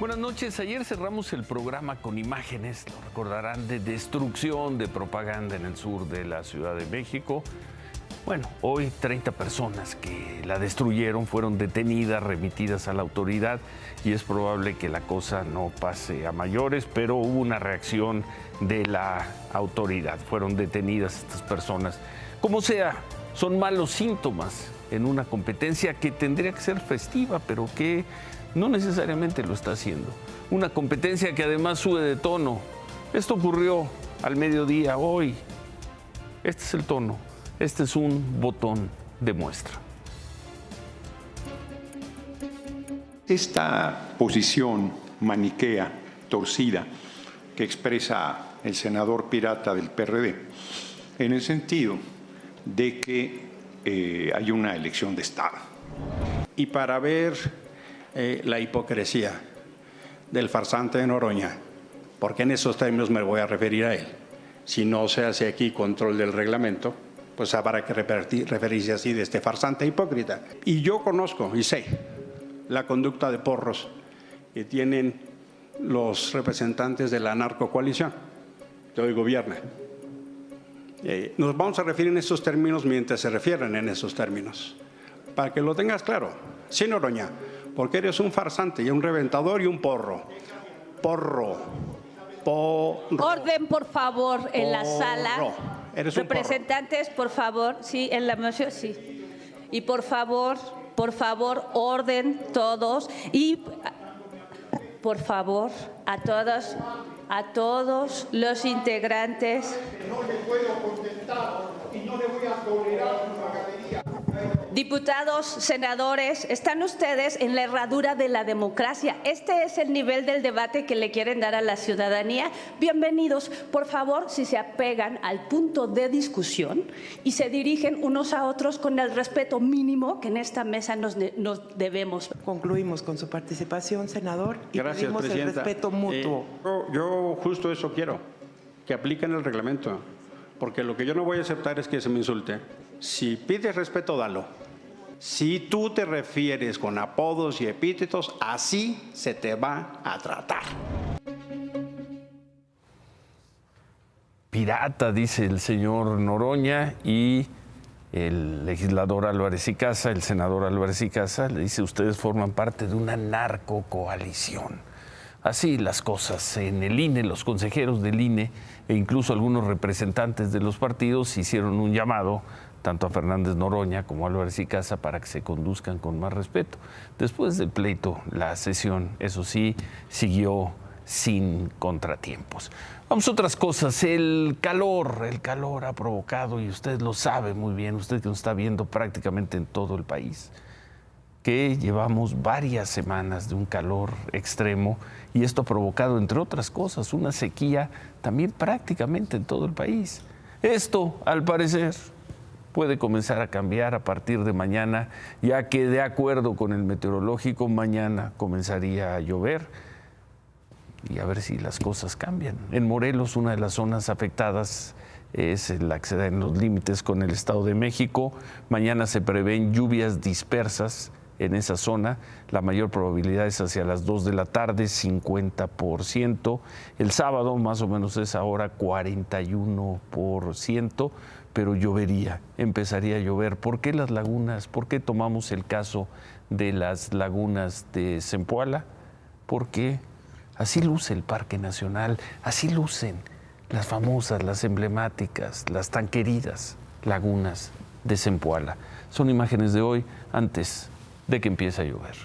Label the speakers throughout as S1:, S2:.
S1: Buenas noches. Ayer cerramos el programa con imágenes, lo recordarán, de destrucción de propaganda en el sur de la Ciudad de México. Bueno, hoy 30 personas que la destruyeron fueron detenidas, remitidas a la autoridad y es probable que la cosa no pase a mayores, pero hubo una reacción de la autoridad. Fueron detenidas estas personas. Como sea, son malos síntomas en una competencia que tendría que ser festiva, pero que no necesariamente lo está haciendo. Una competencia que además sube de tono. Esto ocurrió al mediodía hoy. Este es el tono. Este es un botón de muestra.
S2: Esta posición maniquea, torcida, que expresa el senador pirata del PRD, en el sentido de que hay una elección de Estado.
S3: Y para ver la hipocresía del farsante de Noroña, porque en esos términos me voy a referir a él, si no se hace aquí control del reglamento, pues habrá que referirse así de este farsante hipócrita. Y yo conozco y sé la conducta de porros que tienen los representantes de la narcocoalición que hoy gobierna. Nos vamos a referir en esos términos mientras se refieren en esos términos, para que lo tengas claro. Sí, Noroña, porque eres un farsante y un reventador y un porro. Porro.
S4: Orden, por favor, en la sala. Representantes, por favor, sí, en la moción, sí. Y por favor, orden todos y por favor, a todos los integrantes.
S5: No le puedo contestar y no le voy a tolerar su magadería.
S4: Diputados, senadores, están ustedes en la herradura de la democracia. Este es el nivel del debate que le quieren dar a la ciudadanía. Bienvenidos. Por favor, si se apegan al punto de discusión y se dirigen unos a otros con el respeto mínimo que en esta mesa nos debemos.
S6: Concluimos con su participación, senador, y
S3: gracias,
S6: pedimos
S3: presidenta.
S6: El respeto mutuo.
S3: Yo justo eso quiero, que apliquen el reglamento, porque lo que yo no voy a aceptar es que se me insulte. Si pides respeto, dalo. Si tú te refieres con apodos y epítetos, así se te va a tratar.
S1: Pirata, dice el señor Noroña, y el legislador Álvarez y Casa, el senador Álvarez y Casa, le dice: ustedes forman parte de una narcocoalición. Así las cosas. En el INE, los consejeros del INE e incluso algunos representantes de los partidos hicieron un llamado tanto a Fernández Noroña como a Álvarez y Casa para que se conduzcan con más respeto. Después del pleito, la sesión, eso sí, siguió sin contratiempos. Vamos a otras cosas. El calor ha provocado, y usted lo sabe muy bien, usted que nos está viendo prácticamente en todo el país, que llevamos varias semanas de un calor extremo, y esto ha provocado, entre otras cosas, una sequía también prácticamente en todo el país. Esto, al parecer, puede comenzar a cambiar a partir de mañana, ya que, de acuerdo con el meteorológico, mañana comenzaría a llover, y a ver si las cosas cambian. En Morelos, una de las zonas afectadas es la que se da en los límites con el Estado de México. Mañana se prevén lluvias dispersas en esa zona. La mayor probabilidad es hacia las 2 de la tarde, 50%. El sábado, más o menos esa hora, 41%, pero llovería, empezaría a llover. ¿Por qué las lagunas? ¿Por qué tomamos el caso de las lagunas de Zempoala? Porque así luce el Parque Nacional, así lucen las famosas, las emblemáticas, las tan queridas lagunas de Zempoala. Son imágenes de hoy, antes de que empiece a llover.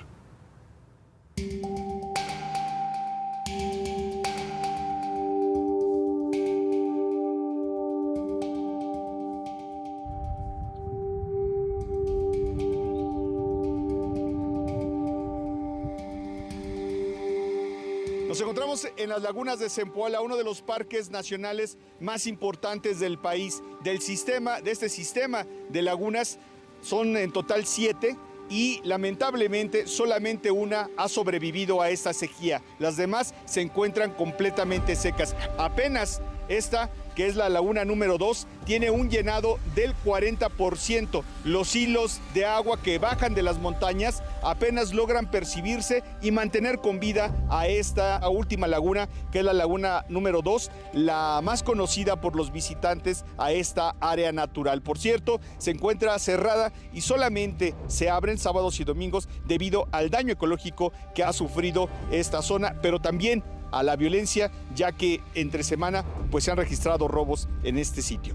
S5: Nos encontramos en las lagunas de Zempoala, uno de los parques nacionales más importantes del país. De este sistema de lagunas son en total 7 y lamentablemente solamente una ha sobrevivido a esta sequía. Las demás se encuentran completamente secas. Apenas esta que es la laguna número 2, tiene un llenado del 40%. Los hilos de agua que bajan de las montañas apenas logran percibirse y mantener con vida a esta última laguna, que es la laguna número 2, la más conocida por los visitantes a esta área natural. Por cierto, se encuentra cerrada y solamente se abren sábados y domingos debido al daño ecológico que ha sufrido esta zona, pero también a la violencia, ya que entre semana pues se han registrado robos en este sitio.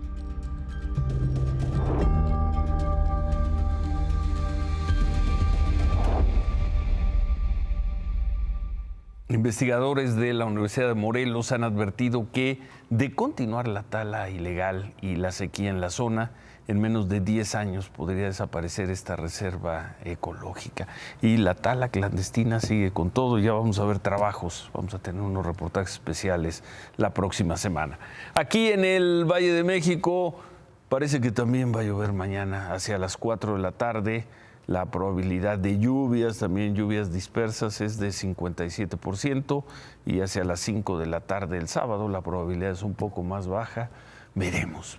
S1: Investigadores de la Universidad de Morelos han advertido que de continuar la tala ilegal y la sequía en la zona, en menos de 10 años podría desaparecer esta reserva ecológica. Y la tala clandestina sigue con todo. Ya vamos a ver trabajos, vamos a tener unos reportajes especiales la próxima semana. Aquí en el Valle de México parece que también va a llover mañana hacia las 4 de la tarde. La probabilidad de lluvias, también lluvias dispersas, es de 57%, y hacia las 5 de la tarde el sábado la probabilidad es un poco más baja. Veremos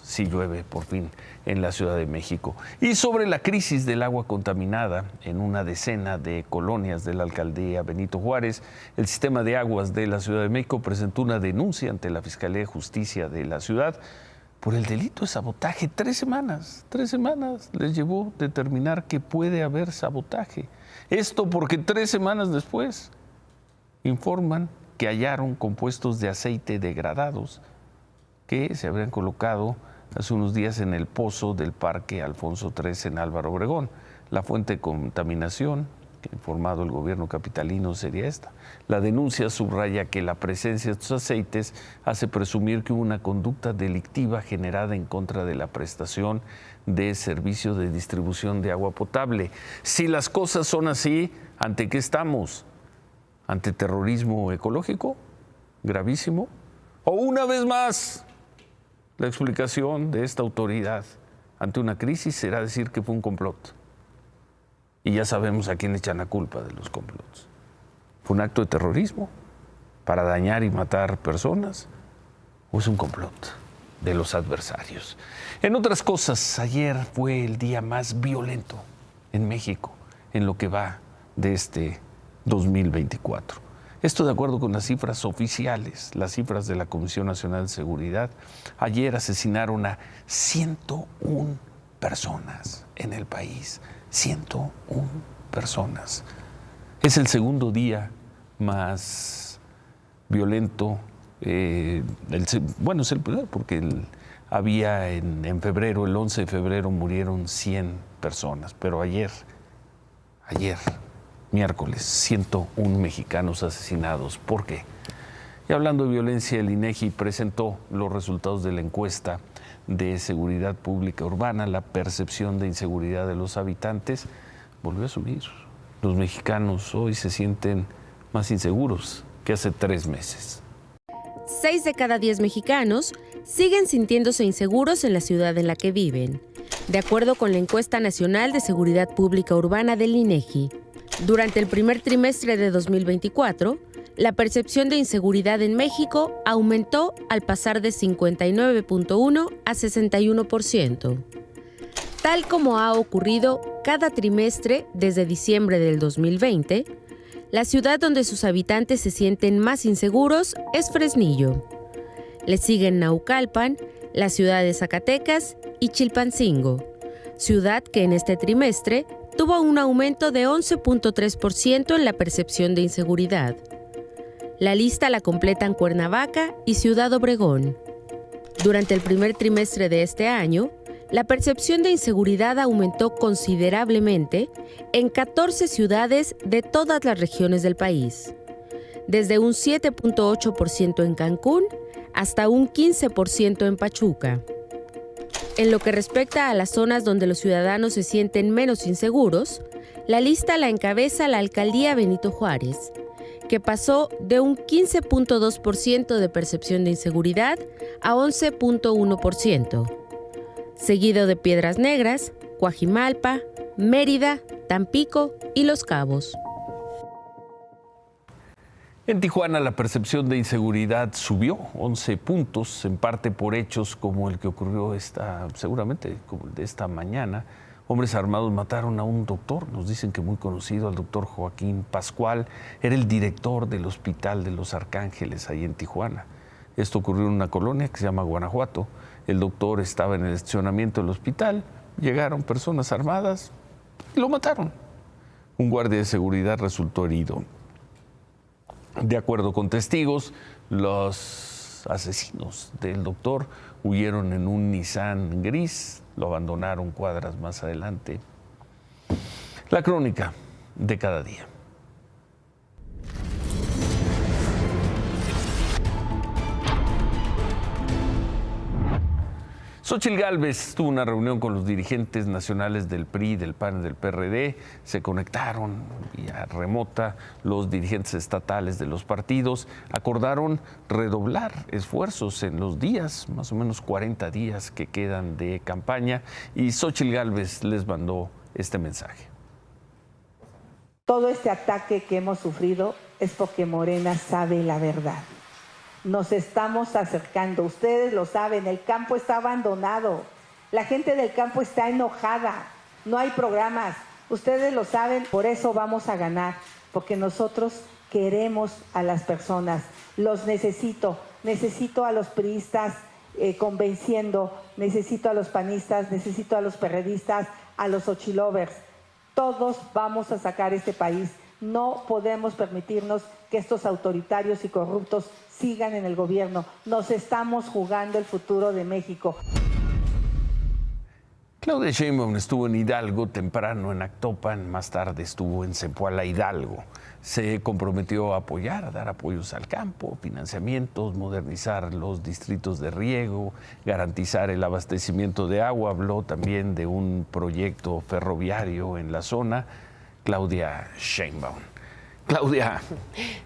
S1: si llueve por fin en la Ciudad de México. Y sobre la crisis del agua contaminada en una decena de colonias de la alcaldía Benito Juárez, el sistema de aguas de la Ciudad de México presentó una denuncia ante la Fiscalía de Justicia de la ciudad por el delito de sabotaje. 3 semanas les llevó determinar que puede haber sabotaje. Esto porque 3 semanas después informan que hallaron compuestos de aceite degradados que se habrían colocado hace unos días en el pozo del Parque Alfonso III en Álvaro Obregón. La fuente de contaminación que ha informado el gobierno capitalino sería esta. La denuncia subraya que la presencia de estos aceites hace presumir que hubo una conducta delictiva generada en contra de la prestación de servicio de distribución de agua potable. Si las cosas son así, ¿ante qué estamos? ¿Ante terrorismo ecológico gravísimo? ¿O una vez más la explicación de esta autoridad ante una crisis será decir que fue un complot? Y ya sabemos a quién echan la culpa de los complots. ¿Fue un acto de terrorismo para dañar y matar personas? ¿O es un complot de los adversarios? En otras cosas, ayer fue el día más violento en México en lo que va de este 2024. Esto de acuerdo con las cifras oficiales, las cifras de la Comisión Nacional de Seguridad. Ayer asesinaron a 101 personas en el país. 101 personas. Es el segundo día más violento. Es el primero porque había en febrero, el 11 de febrero, murieron 100 personas. Pero ayer, miércoles, 101 mexicanos asesinados. ¿Por qué? Y hablando de violencia, el INEGI presentó los resultados de la encuesta de seguridad pública urbana. La percepción de inseguridad de los habitantes volvió a subir. Los mexicanos hoy se sienten más inseguros que hace 3 meses.
S7: 6 de cada 10 mexicanos siguen sintiéndose inseguros en la ciudad en la que viven, de acuerdo con la encuesta nacional de seguridad pública urbana del INEGI. Durante el primer trimestre de 2024, la percepción de inseguridad en México aumentó al pasar de 59.1 a 61%. Tal como ha ocurrido cada trimestre desde diciembre del 2020, la ciudad donde sus habitantes se sienten más inseguros es Fresnillo. Le siguen Naucalpan, la ciudad de Zacatecas y Chilpancingo, ciudad que en este trimestre tuvo un aumento de 11.3% en la percepción de inseguridad. La lista la completan Cuernavaca y Ciudad Obregón. Durante el primer trimestre de este año, la percepción de inseguridad aumentó considerablemente en 14 ciudades de todas las regiones del país, desde un 7.8% en Cancún hasta un 15% en Pachuca. En lo que respecta a las zonas donde los ciudadanos se sienten menos inseguros, la lista la encabeza la alcaldía Benito Juárez, que pasó de un 15.2% de percepción de inseguridad a 11.1%, seguido de Piedras Negras, Coajimalpa, Mérida, Tampico y Los Cabos.
S1: En Tijuana la percepción de inseguridad subió 11 puntos, en parte por hechos como el que ocurrió seguramente como el de esta mañana. Hombres armados mataron a un doctor, nos dicen que muy conocido, al doctor Joaquín Pascual, era el director del Hospital de los Arcángeles ahí en Tijuana. Esto ocurrió en una colonia que se llama Guanajuato. El doctor estaba en el estacionamiento del hospital, llegaron personas armadas y lo mataron. Un guardia de seguridad resultó herido. De acuerdo con testigos, los asesinos del doctor huyeron en un Nissan gris, lo abandonaron cuadras más adelante. La crónica de cada día. Xóchitl Gálvez tuvo una reunión con los dirigentes nacionales del PRI, del PAN y del PRD. Se conectaron vía remota los dirigentes estatales de los partidos. Acordaron redoblar esfuerzos en los días, más o menos 40 días que quedan de campaña. Y Xóchitl Gálvez les mandó este mensaje.
S8: Todo este ataque que hemos sufrido es porque Morena sabe la verdad. Nos estamos acercando, ustedes lo saben, el campo está abandonado, la gente del campo está enojada, no hay programas, ustedes lo saben, por eso vamos a ganar, porque nosotros queremos a las personas, los necesito a los priistas convenciendo, necesito a los panistas, necesito a los perredistas, a los xochilovers, todos vamos a sacar este país, no podemos permitirnos que estos autoritarios y corruptos sigan en el gobierno. Nos estamos jugando el futuro de México.
S1: Claudia Sheinbaum estuvo en Hidalgo temprano, en Actopan, más tarde estuvo en Zempoala, Hidalgo. Se comprometió a apoyar, a dar apoyos al campo, financiamientos, modernizar los distritos de riego, garantizar el abastecimiento de agua. Habló también de un proyecto ferroviario en la zona. Claudia Sheinbaum. Claudia.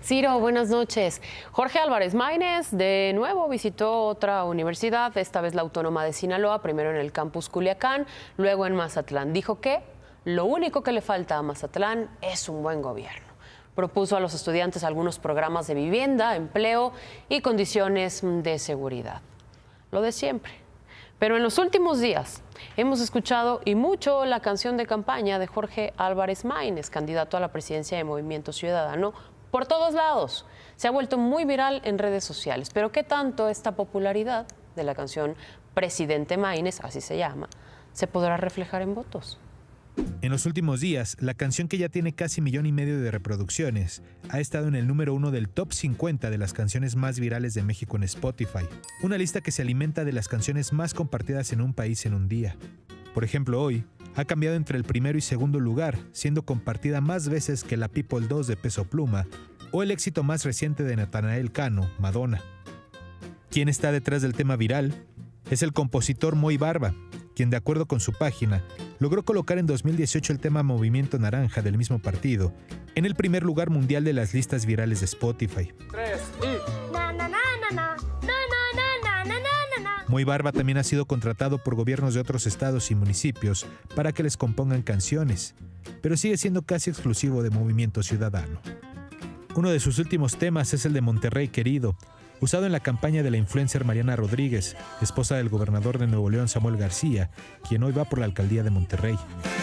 S9: Ciro, buenas noches. Jorge Álvarez Maínez de nuevo visitó otra universidad, esta vez la Autónoma de Sinaloa, primero en el campus Culiacán, luego en Mazatlán. Dijo que lo único que le falta a Mazatlán es un buen gobierno. Propuso a los estudiantes algunos programas de vivienda, empleo y condiciones de seguridad. Lo de siempre. Pero en los últimos días hemos escuchado y mucho la canción de campaña de Jorge Álvarez Maínez, candidato a la presidencia de Movimiento Ciudadano, por todos lados. Se ha vuelto muy viral en redes sociales. Pero ¿qué tanto esta popularidad de la canción Presidente Maínez, así se llama, se podrá reflejar en votos?
S10: En los últimos días, la canción, que ya tiene casi 1,5 millones de reproducciones, ha estado en el número 1 del top 50 de las canciones más virales de México en Spotify, una lista que se alimenta de las canciones más compartidas en un país en un día. Por ejemplo, hoy ha cambiado entre el primero y segundo lugar, siendo compartida más veces que la People 2 de Peso Pluma o el éxito más reciente de Natanael Cano, Madonna. ¿Quién está detrás del tema viral? Es el compositor Moy Barba, quien, de acuerdo con su página, logró colocar en 2018 el tema Movimiento Naranja del mismo partido en el primer lugar mundial de las listas virales de Spotify.
S11: 3 y...
S10: Moy Barba también ha sido contratado por gobiernos de otros estados y municipios para que les compongan canciones, pero sigue siendo casi exclusivo de Movimiento Ciudadano. Uno de sus últimos temas es el de Monterrey Querido, usado en la campaña de la influencer Mariana Rodríguez, esposa del gobernador de Nuevo León, Samuel García, quien hoy va por la alcaldía de Monterrey.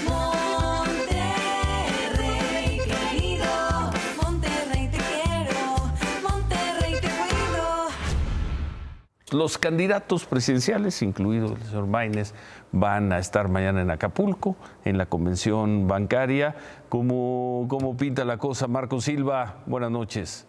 S11: Monterrey querido, Monterrey te quiero, Monterrey te cuido.
S1: Los candidatos presidenciales, incluido el señor Maínez, van a estar mañana en Acapulco, en la convención bancaria. ¿Cómo pinta la cosa? Marco Silva, buenas noches.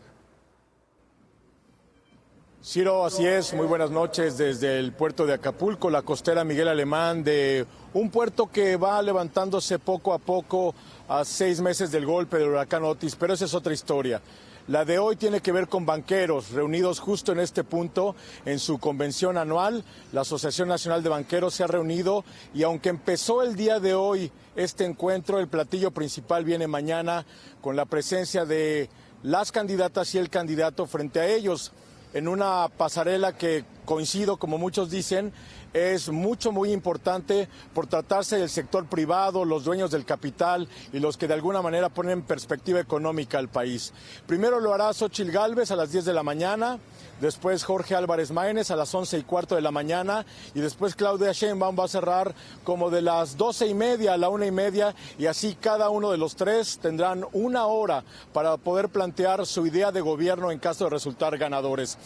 S12: Ciro, así es, muy buenas noches desde el puerto de Acapulco, la costera Miguel Alemán, de un puerto que va levantándose poco a poco a 6 meses del golpe del huracán Otis, pero esa es otra historia. La de hoy tiene que ver con banqueros reunidos justo en este punto en su convención anual. La Asociación Nacional de Banqueros se ha reunido y aunque empezó el día de hoy este encuentro, el platillo principal viene mañana con la presencia de las candidatas y el candidato frente a ellos, en una pasarela que coincido, como muchos dicen, es muy importante por tratarse del sector privado, los dueños del capital y los que de alguna manera ponen en perspectiva económica al país. Primero lo hará Xóchitl Gálvez a las 10 de la mañana, después Jorge Álvarez Maínez a las 11:15 de la mañana y después Claudia Sheinbaum va a cerrar como de las 12:30 a la 1:30 y así cada uno de los tres tendrán una hora para poder plantear su idea de gobierno en caso de resultar ganadores.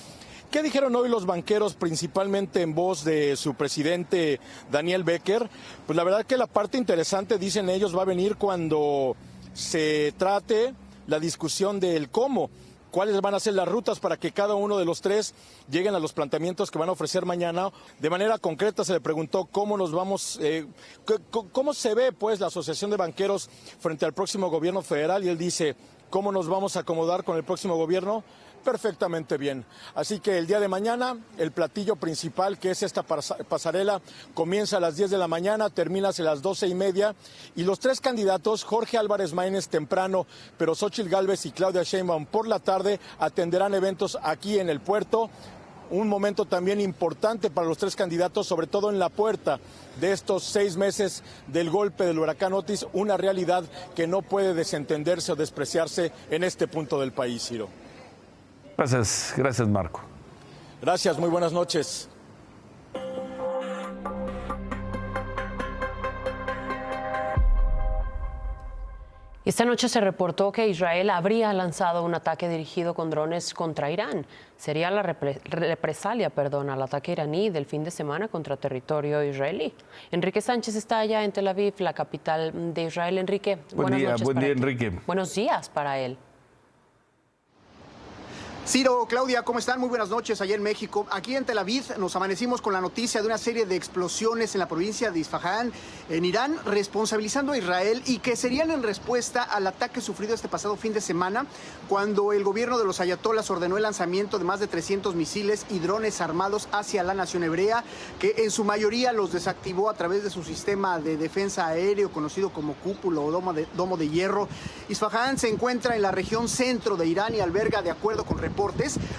S12: ¿Qué dijeron hoy los banqueros, principalmente en voz de su presidente Daniel Becker? Pues la verdad que la parte interesante, dicen ellos, va a venir cuando se trate la discusión del cómo. ¿Cuáles van a ser las rutas para que cada uno de los tres lleguen a los planteamientos que van a ofrecer mañana? De manera concreta se le preguntó cómo nos vamos, cómo se ve pues la Asociación de Banqueros frente al próximo gobierno federal y él dice, ¿cómo nos vamos a acomodar con el próximo gobierno? Perfectamente bien. Así que el día de mañana, el platillo principal, que es esta pasarela, comienza a las 10 de la mañana, termina a las 12:30, y los tres candidatos, Jorge Álvarez Maínez temprano, pero Xóchitl Gálvez y Claudia Sheinbaum por la tarde, atenderán eventos aquí en el puerto. Un momento también importante para los tres candidatos, sobre todo en la puerta de estos 6 meses del golpe del huracán Otis, una realidad que no puede desentenderse o despreciarse en este punto del país, Ciro.
S1: Gracias, Marco.
S12: Gracias, muy buenas noches.
S9: Esta noche se reportó que Israel habría lanzado un ataque dirigido con drones contra Irán. Sería la represalia, al ataque iraní del fin de semana contra territorio israelí. Enrique Sánchez está allá en Tel Aviv, la capital de Israel. Enrique,
S1: buen día, Enrique.
S9: Buenos días para él.
S13: Ciro, Claudia, ¿cómo están? Muy buenas noches allá en México. Aquí en Tel Aviv nos amanecimos con la noticia de una serie de explosiones en la provincia de Isfahán, en Irán, responsabilizando a Israel y que serían en respuesta al ataque sufrido este pasado fin de semana, cuando el gobierno de los ayatolás ordenó el lanzamiento de más de 300 misiles y drones armados hacia la nación hebrea, que en su mayoría los desactivó a través de su sistema de defensa aéreo, conocido como cúpula o domo de hierro. Isfahán se encuentra en la región centro de Irán y alberga, de acuerdo con reportes,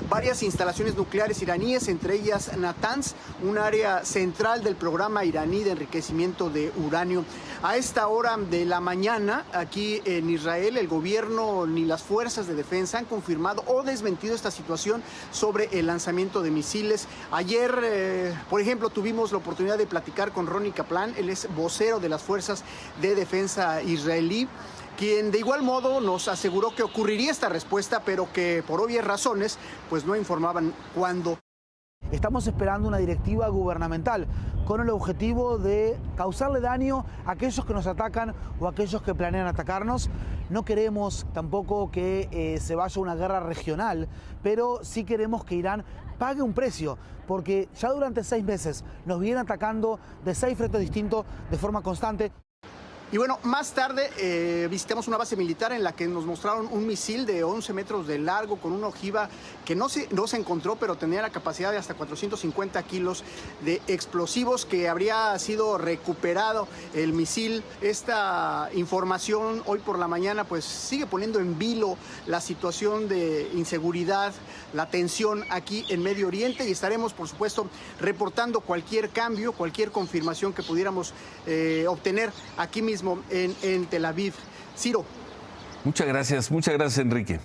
S13: varias instalaciones nucleares iraníes, entre ellas Natanz, un área central del programa iraní de enriquecimiento de uranio. A esta hora de la mañana, aquí en Israel, el gobierno ni las fuerzas de defensa han confirmado o desmentido esta situación sobre el lanzamiento de misiles. Ayer, por ejemplo, tuvimos la oportunidad de platicar con Ronnie Kaplan, él es vocero de las fuerzas de defensa israelí, quien de igual modo nos aseguró que ocurriría esta respuesta, pero que por obvias razones pues no informaban cuándo.
S14: Estamos esperando una directiva gubernamental con el objetivo de causarle daño a aquellos que nos atacan o a aquellos que planean atacarnos. No queremos tampoco que se vaya una guerra regional, pero sí queremos que Irán pague un precio, porque ya durante 6 meses nos vienen atacando de 6 frentes distintos de forma constante.
S13: Y bueno, más tarde visitamos una base militar en la que nos mostraron un misil de 11 metros de largo con una ojiva que no se encontró, pero tenía la capacidad de hasta 450 kilos de explosivos, que habría sido recuperado el misil. Esta información hoy por la mañana pues sigue poniendo en vilo la situación de inseguridad, la tensión aquí en Medio Oriente, y estaremos por supuesto reportando cualquier cambio, cualquier confirmación que pudiéramos obtener aquí mismo en Tel Aviv. Ciro.
S1: Muchas gracias, Enrique.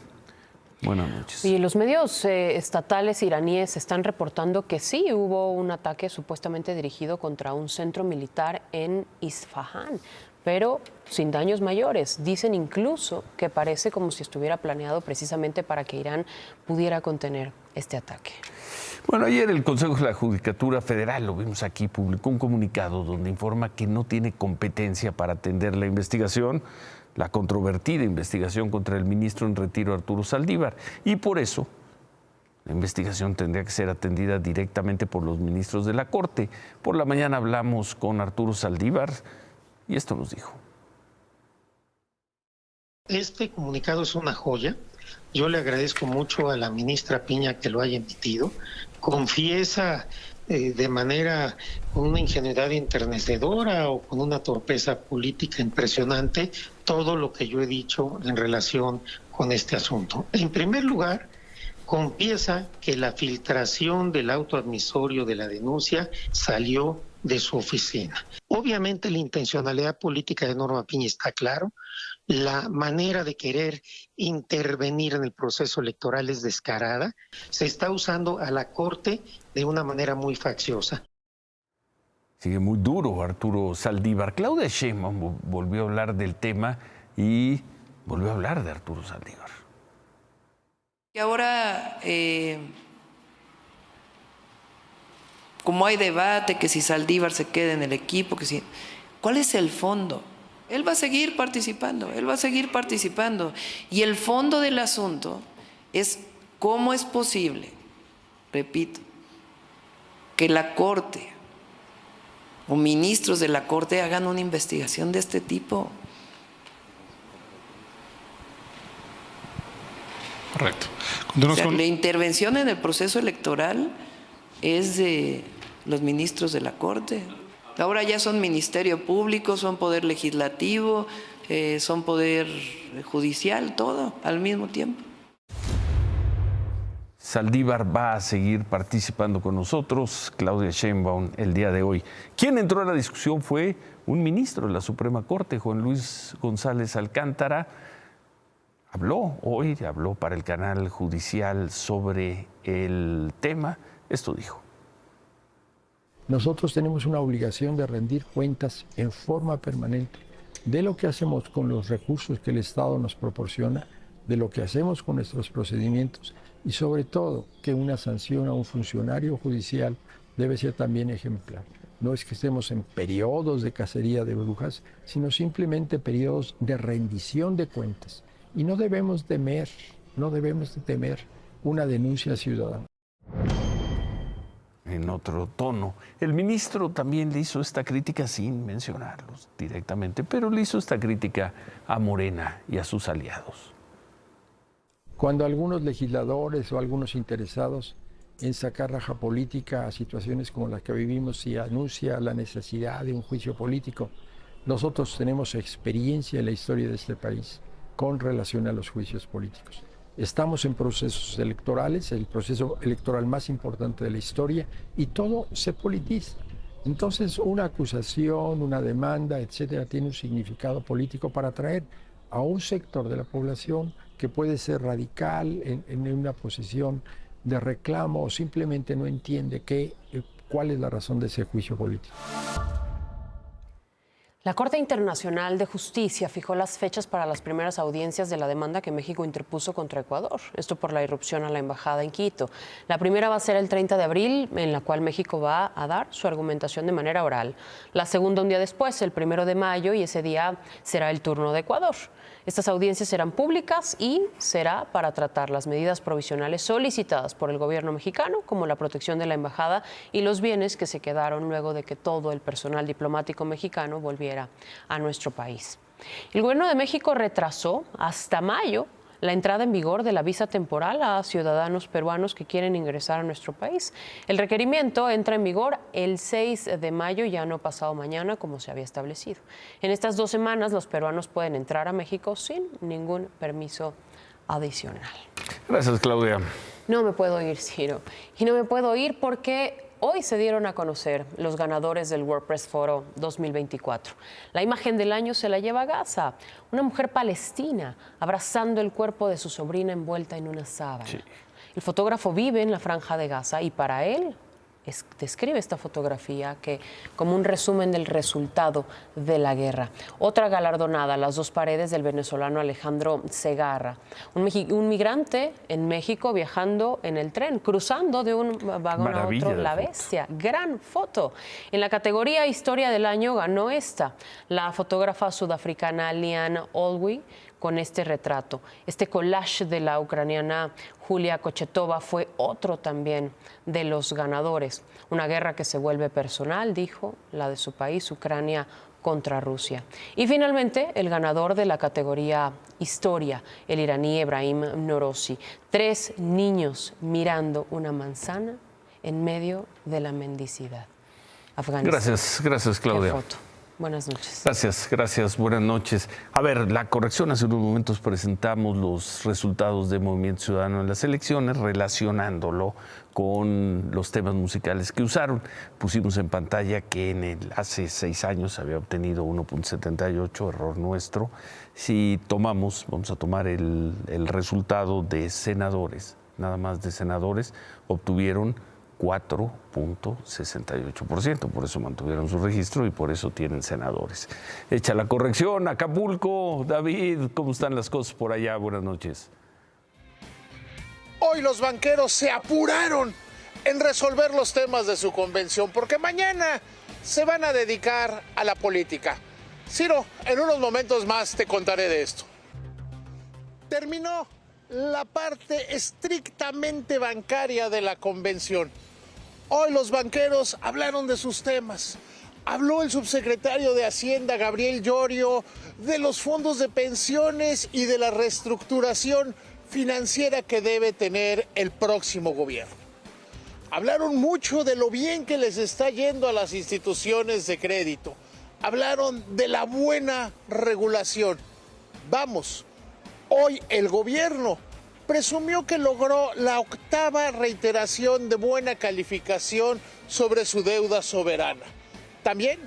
S1: Buenas noches.
S9: Y los medios estatales iraníes están reportando que sí hubo un ataque supuestamente dirigido contra un centro militar en Isfahán, pero sin daños mayores. Dicen incluso que parece como si estuviera planeado precisamente para que Irán pudiera contener este ataque.
S1: Bueno, ayer el Consejo de la Judicatura Federal, lo vimos aquí, publicó un comunicado donde informa que no tiene competencia para atender la investigación, la controvertida investigación contra el ministro en retiro Arturo Saldívar, y por eso la investigación tendría que ser atendida directamente por los ministros de la Corte. Por la mañana hablamos con Arturo Saldívar y esto nos dijo.
S15: Este comunicado es una joya. Yo le agradezco mucho a la ministra Piña que lo haya emitido. Confiesa de manera con una ingenuidad enternecedora o con una torpeza política impresionante todo lo que yo he dicho en relación con este asunto. En primer lugar, confiesa que la filtración del auto admisorio de la denuncia salió de su oficina. Obviamente la intencionalidad política de Norma Piña está claro. La manera de querer intervenir en el proceso electoral es descarada. Se está usando a la Corte de una manera muy facciosa.
S1: Sigue muy duro Arturo Saldívar. Claudia Sheinbaum volvió a hablar del tema y volvió a hablar de Arturo Saldívar.
S16: Y ahora, como hay debate, que si Saldívar se queda en el equipo, que si, ¿cuál es el fondo? Él va a seguir participando, él va a seguir participando. Y el fondo del asunto es cómo es posible, repito, que la Corte o ministros de la Corte hagan una investigación de este tipo.
S17: Correcto.
S16: O sea, la intervención en el proceso electoral es de los ministros de la Corte. Ahora ya son Ministerio Público, son Poder Legislativo, son Poder Judicial, todo al mismo tiempo.
S1: Saldívar va a seguir participando con nosotros, Claudia Sheinbaum, el día de hoy. Quien entró a la discusión fue un ministro de la Suprema Corte, Juan Luis González Alcántara. Habló para el canal judicial sobre el tema. Esto dijo.
S18: Nosotros tenemos una obligación de rendir cuentas en forma permanente de lo que hacemos con los recursos que el Estado nos proporciona, de lo que hacemos con nuestros procedimientos y sobre todo que una sanción a un funcionario judicial debe ser también ejemplar. No es que estemos en periodos de cacería de brujas, sino simplemente periodos de rendición de cuentas. Y no debemos temer una denuncia ciudadana.
S1: En otro tono, el ministro también le hizo esta crítica sin mencionarlos directamente, pero le hizo esta crítica a Morena y a sus aliados.
S18: Cuando algunos legisladores o algunos interesados en sacar raja política a situaciones como las que vivimos y anuncia la necesidad de un juicio político, nosotros tenemos experiencia en la historia de este país con relación a los juicios políticos. Estamos en procesos electorales, el proceso electoral más importante de la historia, y todo se politiza. Entonces, una acusación, una demanda, etcétera, tiene un significado político para atraer a un sector de la población que puede ser radical en una posición de reclamo o simplemente no entiende cuál es la razón de ese juicio político.
S9: La Corte Internacional de Justicia fijó las fechas para las primeras audiencias de la demanda que México interpuso contra Ecuador, esto por la irrupción a la embajada en Quito. La primera va a ser el 30 de abril, en la cual México va a dar su argumentación de manera oral. La segunda un día después, el 1 de mayo, y ese día será el turno de Ecuador. Estas audiencias serán públicas y será para tratar las medidas provisionales solicitadas por el gobierno mexicano, como la protección de la embajada y los bienes que se quedaron luego de que todo el personal diplomático mexicano volviera a nuestro país. El gobierno de México retrasó hasta mayo la entrada en vigor de la visa temporal a ciudadanos peruanos que quieren ingresar a nuestro país. El requerimiento entra en vigor el 6 de mayo, ya no pasado mañana, como se había establecido. En estas 2 semanas, los peruanos pueden entrar a México sin ningún permiso adicional.
S1: Gracias, Claudia.
S9: No me puedo ir, Ciro. Y no me puedo ir porque hoy se dieron a conocer los ganadores del WordPress Photo 2024. La imagen del año se la lleva a Gaza, una mujer palestina abrazando el cuerpo de su sobrina envuelta en una sábana. Sí. El fotógrafo vive en la Franja de Gaza y para él describe esta fotografía como un resumen del resultado de la guerra. Otra galardonada, Las 2 paredes, del venezolano Alejandro Segarra, un migrante en México viajando en el tren, cruzando de un vagón a otro, La Bestia. Gran foto. En la categoría Historia del Año ganó la fotógrafa sudafricana Liane Olwy, con este retrato. Este collage de la ucraniana Julia Kochetova fue otro también de los ganadores. Una guerra que se vuelve personal, dijo, la de su país, Ucrania contra Rusia. Y finalmente, el ganador de la categoría Historia, el iraní Ebrahim Norozi. 3 niños mirando una manzana en medio de la mendicidad. Afganistán.
S1: Gracias, Claudia.
S9: Qué foto. Buenas noches.
S1: Gracias, buenas noches. A ver, la corrección, hace unos momentos presentamos los resultados de Movimiento Ciudadano en las elecciones, relacionándolo con los temas musicales que usaron. Pusimos en pantalla que hace 6 años había obtenido 1.78, error nuestro. Si vamos a tomar el resultado de senadores, nada más de senadores, obtuvieron 4.68%, por eso mantuvieron su registro y por eso tienen senadores. Hecha la corrección, Acapulco, David, ¿cómo están las cosas por allá? Buenas noches.
S17: Hoy los banqueros se apuraron en resolver los temas de su convención, porque mañana se van a dedicar a la política. Ciro, en unos momentos más te contaré de esto. Terminó la parte estrictamente bancaria de la convención. Hoy los banqueros hablaron de sus temas. Habló el subsecretario de Hacienda, Gabriel Llorio, de los fondos de pensiones y de la reestructuración financiera que debe tener el próximo gobierno. Hablaron mucho de lo bien que les está yendo a las instituciones de crédito. Hablaron de la buena regulación. Vamos, hoy el gobierno presumió que logró la 8ª reiteración de buena calificación sobre su deuda soberana. También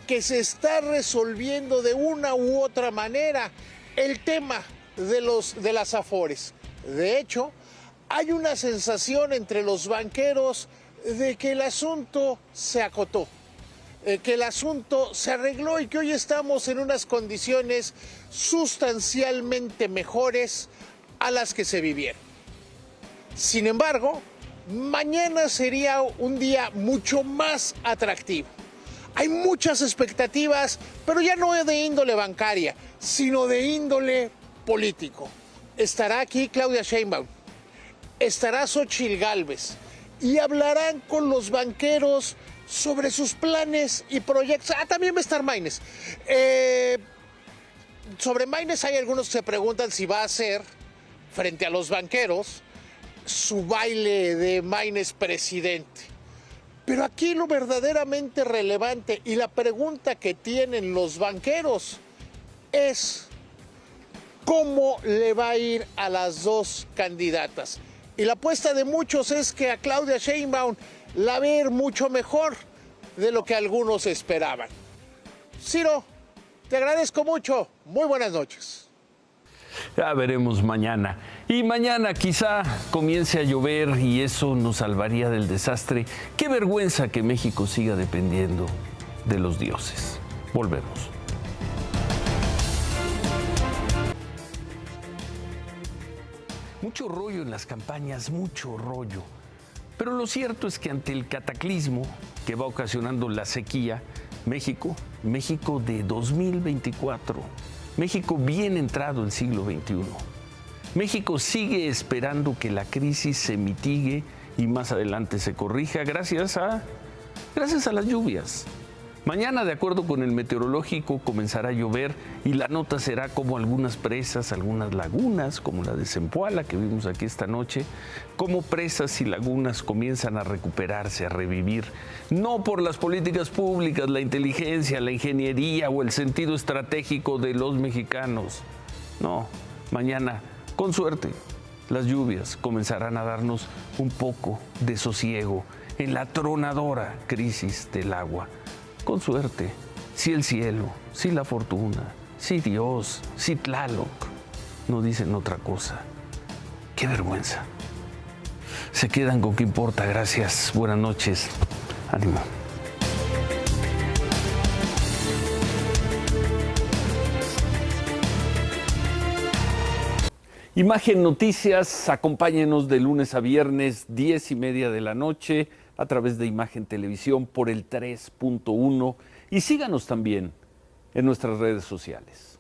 S17: que se está resolviendo de una u otra manera el tema de las afores. De hecho, hay una sensación entre los banqueros de que el asunto se acotó, que el asunto se arregló y que hoy estamos en unas condiciones sustancialmente mejores a las que se vivieron. Sin embargo, mañana sería un día mucho más atractivo. Hay muchas expectativas, pero ya no de índole bancaria, sino de índole político. Estará aquí Claudia Sheinbaum, estará Xóchitl Gálvez y hablarán con los banqueros sobre sus planes y proyectos. También va a estar Maínez. Sobre Maínez hay algunos que se preguntan si va a hacer frente a los banqueros su baile de Maínez presidente. Pero aquí lo verdaderamente relevante y la pregunta que tienen los banqueros es cómo le va a ir a las dos candidatas. Y la apuesta de muchos es que a Claudia Sheinbaum la va a ir mucho mejor de lo que algunos esperaban. Ciro, te agradezco mucho. Muy buenas noches.
S1: Ya veremos mañana. Y mañana quizá comience a llover y eso nos salvaría del desastre. Qué vergüenza que México siga dependiendo de los dioses. Volvemos. Mucho rollo en las campañas, mucho rollo. Pero lo cierto es que ante el cataclismo que va ocasionando la sequía, México de 2024, México bien entrado el siglo XXI, México sigue esperando que la crisis se mitigue y más adelante se corrija gracias a las lluvias. Mañana, de acuerdo con el meteorológico, comenzará a llover y la nota será como algunas presas, algunas lagunas, como la de Zempoala que vimos aquí esta noche, como presas y lagunas comienzan a recuperarse, a revivir, no por las políticas públicas, la inteligencia, la ingeniería o el sentido estratégico de los mexicanos. No, mañana, con suerte, las lluvias comenzarán a darnos un poco de sosiego en la atronadora crisis del agua. Con suerte, si el cielo, si la fortuna, si Dios, si Tlaloc no dicen otra cosa. ¡Qué vergüenza! Se quedan con qué importa. Gracias. Buenas noches. Ánimo. Imagen Noticias, acompáñenos de lunes a viernes, 10:30 de la noche, a través de Imagen Televisión por el 3.1 y síganos también en nuestras redes sociales.